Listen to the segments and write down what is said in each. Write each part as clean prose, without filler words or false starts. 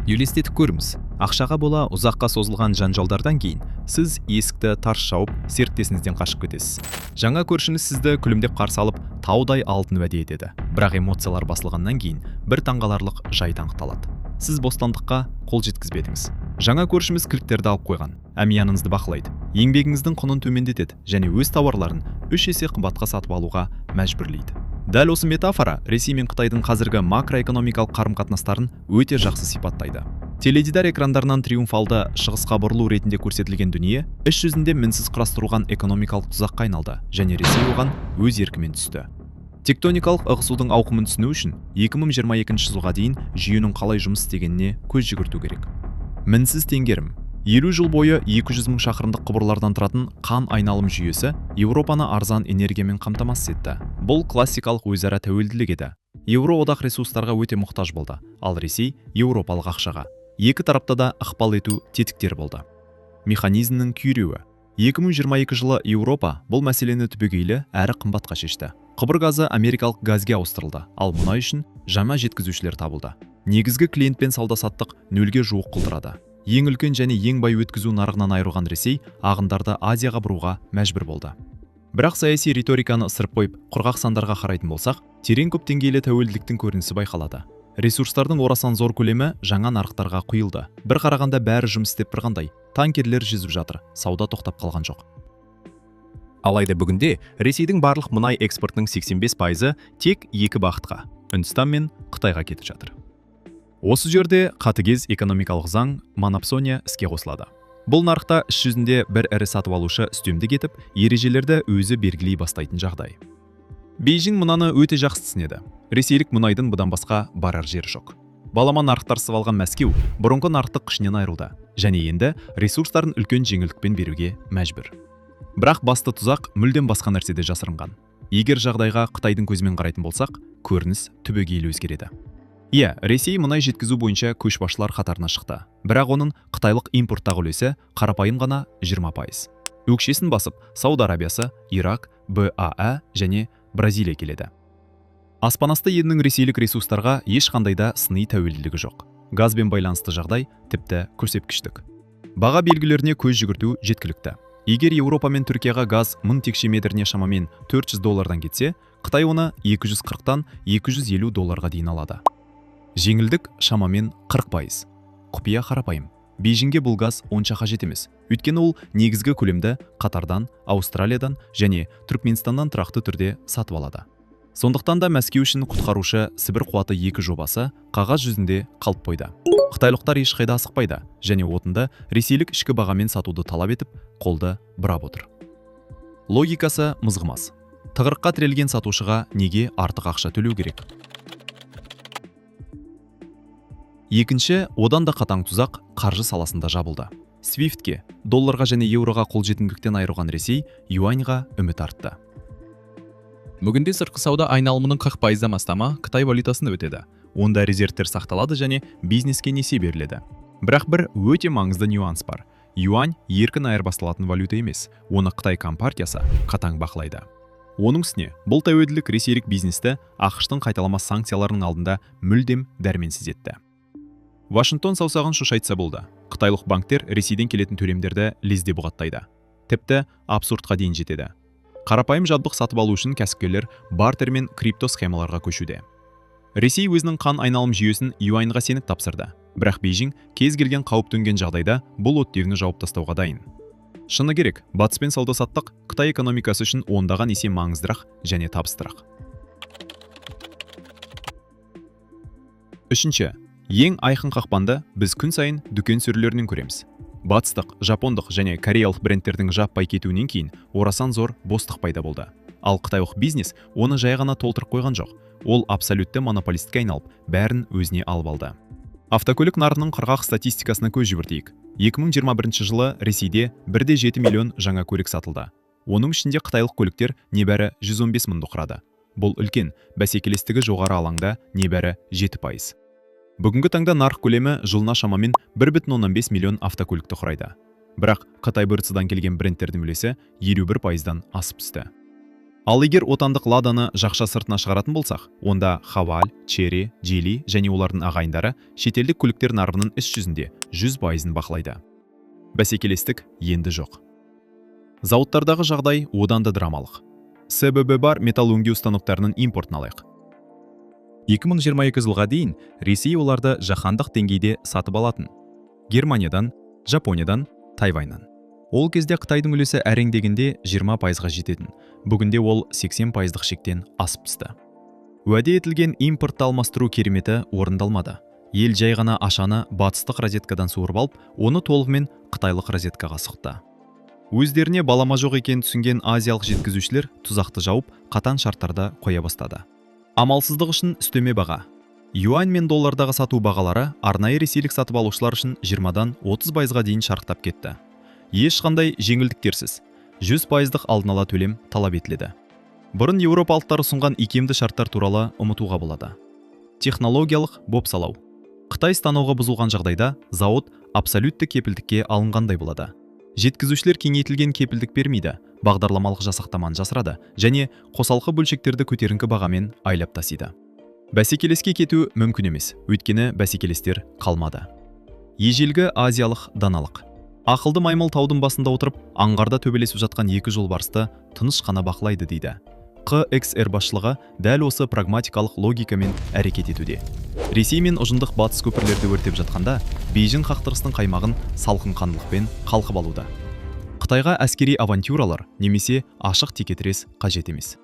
елестетіп көріңіз, ақшаға бола ұзаққа созылған жанжалдардан кейін сіз есікті тарс жауып серіктесіңізден қашып кетесіз. Жаңа көршіңіз сізді күлімдеп қарсы алып таудай алтын уәде етеді, бірақ эмоциялар басылғаннан кейін бір таңғаларлық жайт анықталады. Сіз бостандыққа қол жеткізбедіңіз. Жаңа көршіміз кілттерді алып қойған, әмияныңызды бақылайды, еңбегіңіздің құнын төмендетеді және өз тауарларын 3 есе қымбатқа сатып алуға мәжбүрлейді. Дәл осы метафора Ресей мен Қытайдың қазіргі макроэкономикалық қарым-қатынастарын өте жақсы сипаттайды. Теледидар экрандарынан триумфалды шығысқа бұрылу ретінде көрсетілген дүние іс жүзінде мінсіз құрастырылған экономикалық тұзаққа айналды және Ресей оған өз еркімен түсті. Тектоникалық ығысудың ауқымын түсіну үшін 2022 жылға дейін жүйенің қалай жұмыс істегеніне көз жүгірту керек. Мінсіз теңгерім 50 жыл бойы 200 мың шақырымдық құбырлардан тұратын қан айналым жүйесі Еуропаны арзан энергиямен қамтамасыз етті. Бұл классикалық өзара тәуелділік еді. Еуроодақ ресурстарға өте мұқтаж болды, ал Ресей еуропалық ақшаға. Екі тарапта да ықпал ету тетіктер болды. Механизмнің күйреуі 2022 жылы Еуропа бұл мәселені түбегейлі әрі қымбатқа шешті. Құбыр газы америкалық газге ауыстырылды, ал мұнай үшін жаңа жеткізушілер табылды. Негізгі клиентпен сауда-саттық нөлге жуық құлдырады. Ең үлкен және ең бай өткізу нарығынан айырылған Ресей ағындарды Азияға бұруға мәжбүр болды. Бірақ саяси риториканы ысырып қойып, құрғақ сандарға қарайтын болсақ, терең көп деңгейлі тәуелділіктің көрінісі байқалады. Ресурстардың орасан зор көлемі жаңа нарықтарға құйылды. Бір қарағанда бәрі жұмыс істеп тұрғандай, танкерлер жүзіп жатыр, сауда тоқтап қалған жоқ. Алайда бүгінде Ресейдің барлық мұнай экспортының 85% тек екі бағытқа, Үндістан мен Қытайға кетіп жатыр. Осы жерде қатыгез экономикалық заң монопсония іске қосылады. Бұл нарықта іс жүзінде бір ірі сатып алушы үстемдік етіп, ережелерді өзі белгілей бастайтын жағдай. Бейжің мұнаны өте жақсы түсінеді. Ресейлік мұнайдың бұдан басқа барар жері жоқ. Балама нарықтар сып алған Мәскеу бұрынғы нарықтық күшінен айырылды және енді ресурстарын үлкен жеңілдікпен беруге мәжбүр. Бірақ басты тұзақ мүлдем басқа нәрседе жасырынған. Егер жағдайға Қытайдың көзімен қарайтын болсақ, көрініс түбегейлі өзгереді. Ресей мұнай жеткізу бойынша көшбасшылар қатарына шықты. Бірақ оның қытайлық импорттағы үлесі қарапайым ғана 20%. Өкшесін басып, Сауд Арабиясы, Ирак, БАА және Бразилия келеді. Аспанасты елінің ресейлік ресурстарға ешқандай да сыни тәуелділігі жоқ. Газбен байланысты жағдай тіпті көрсеткіштік. Баға белгілеріне көз жүгірту жеткілікті. Егер Еуропа мен Түркияға газ 1000 текше метріне шамамен $400 кетсе, Қытай оны 240-тан $250 дейін алады. Жеңілдік шамамен 40%. Құпия қарапайым. Бейжіңге бұл газ онша қажет емес. Өйткені ол негізгі көлемді Қатардан, Аустралиядан және Түркменстаннан тұрақты түрде сатып алады. Сондықтан да Мәскеу үшін құтқарушы Сібір қуаты 2 жобасы қағаз жүзінде қалып қойды. Қытайлықтар ешқайда асықпайды және отынды ресейлік ішкі бағамен сатуды талап етіп, қолды бұрап отыр. Логикасы мызғымас. Тығырыққа тірелген сатушыға неге артық ақша төлеу керек? Екінші, одан да қатаң тұзақ қаржы саласында жабылды. Свифтке, долларға және еуроға қолжетімділіктен айырылған Ресей юаньға үміт артты. Бүгінде сыртқы сауда айналымының 40%-ден астамы Қытай валютасында өтеді. Онда резервтер сақталады және бизнеске несие беріледі. Бірақ бір өте маңызды нюанс бар. Юань еркін айырбасталатын валюта емес, оны Қытай компартиясы қатаң бақылайды. Оның үстіне, бұл тәуелділік ресейлік бизнесті ақш-тың қайталамас санкцияларының алдында мүлдем дәрменсіз етті. Вашингтон саусағын шошайтса болды. Қытайлық банктер Ресейден келетін төлемдерді лезде бұғаттайды. Тіпті абсурдқа дейін жетеді. Қарапайым жабдық сатып алу үшін кәсіпкерлер бартер мен крипто схемаларға көшуде. Ресей өзінің қан айналым жүйесін юаньға сеніп тапсырды. Бірақ Бейжің кез келген қауіп төнген жағдайда бұл оттегіні жауып тастауға дайын. Шыны керек, батыспен сауда-саттық Қытай экономикасы үшін ондаған есе маңыздырақ және табыстырақ. Үшінші, ең айқын қақпанды біз күн сайын дүкен сөрелерінен көреміз. Батыстық, жапондық және кореялық брендтердің жаппай кетуінен кейін орасан зор бостық пайда болды. Ал қытайлық бизнес оны жай ғана толтырып қойған жоқ. Ол абсолютті монополистке айналып, бәрін өзіне алып алды. Автокөлік нарығының құрғақ статистикасына көз жүгіртейік. 2021 жылы Ресейде 1,7 миллион жаңа көлік сатылды. Оның ішінде қытайлық көліктер небәрі 115 мыңды құрады. Бұл үлкен, бәсекелестігі жоғары алаңда небәрі 7%. Бүгінгі таңда нарық көлемі жылына шамамен 1,15 миллион автокөлікті құрайды. Бірақ Қытай бұрынғыдан келген брендтердің үлесі 51%-дан асып түсті. Ал егер отандық ладаны жақша сыртына шығаратын болсақ, онда Хаваль, Черри, Джили және олардың ағайындары шетелдік көліктер нарығының іс жүзінде 100% бақылайды. Бәсекелестік енді жоқ. Зауыттардағы жағдай одан да драмалық. СББ бар металл өңдеу станоктарының импортын алайық. 2022 жылға дейін Ресей оларды жаһандық деңгейде сатып алатын. Германиядан, Жапониядан, Тайваньнан. Ол кезде Қытайдың үлесі әрең дегенде 20%-ға жететін. Бүгінде ол 80%-ық шектен асып түсті. Уәде етілген импортты алмастыру кереметі орындалмады. Ел жай ғана ашаны батыстық розеткадан суырып алып, оны толығымен қытайлық розеткаға сұқты. Өздеріне балама жоқ екенін түсінген азиялық жеткізушілер тұзақты жауып, қатаң шарттарда қоя бастады. Амалсыздық үшін үстеме баға. Юань мен доллардағы сату бағалары арнайы ресейлік сатып алушылар үшін 20-дан 30%-ға дейін шарықтап кетті. Ешқандай жеңілдіктерсіз 100%-ық алдын ала төлем талап етіледі. Бұрын еуропалықтар ұсынған икемді шарттар туралы ұмытуға болады. Технологиялық бопсалау. Қытай станогы бұзылған жағдайда зауыт абсолютті кепілдікке алынғандай болады. Жеткізушілер кеңейтілген кепілдік бермейді, бағдарламалық жасақтаманы жасырады және қосалқы бөлшектерді көтеріңкі бағамен айлап тасиды. Бәсекелеске кету мүмкін емес, өйткені бәсекелестер қалмады. Ежелгі азиялық даналық. Ақылды маймыл таудың басында отырып, аңғарда төбелесіп жатқан екі жолбарысты тыныш қана бақылайды дейді. КХР басшылығы дәл осы прагматикалық логикамен әрекет етуде. Ресей мен ұжындық батыс көпірлерді өртеп жатқанда, Бейжің қақтырыстың қаймағын салқын қандылықпен қалқып алуда. Қытайға әскери авантюралар немесе ашық текетірес қажет емес.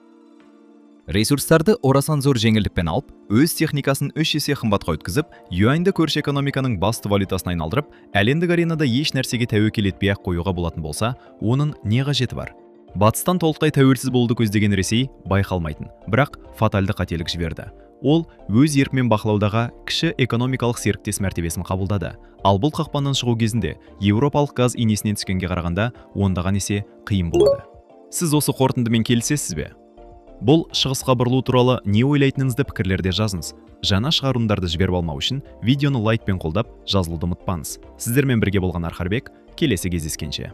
Ресурстарды орасан зор жеңілдікпен алып, өз техникасын 3 есе қымбатқа өткізіп, юаньді көрші экономиканың басты валютасына айналдырып, әлемдік аренада еш нәрсеге тәуекел етпей-ақ қоюға болатын болса, оның не қажеті бар? Батыстан толықтай тәуелсіз болуды көздеген Ресей байқалмайтын, бірақ фатальды қателік жіберді. Ол өз еркімен бақылаудағы кіші экономикалық серіктес мәртебесін қабылдады. Ал бұл қақпаннан шығу кезінде еуропалық газ инесінен түскенге қарағанда ондаған есе қиын болады. Сіз осы қорытындымен келісесіз бе? Бұл шығысқа бұрылу туралы не ойлайтыныңызды пікірлерде жазыңыз. Жаңа шығарылымдарды жіберіп алмау үшін видеоны лайкпен қолдап, жазылуды ұмытпаңыз. Сіздермен бірге болған Архарбек, келесі кездескенше.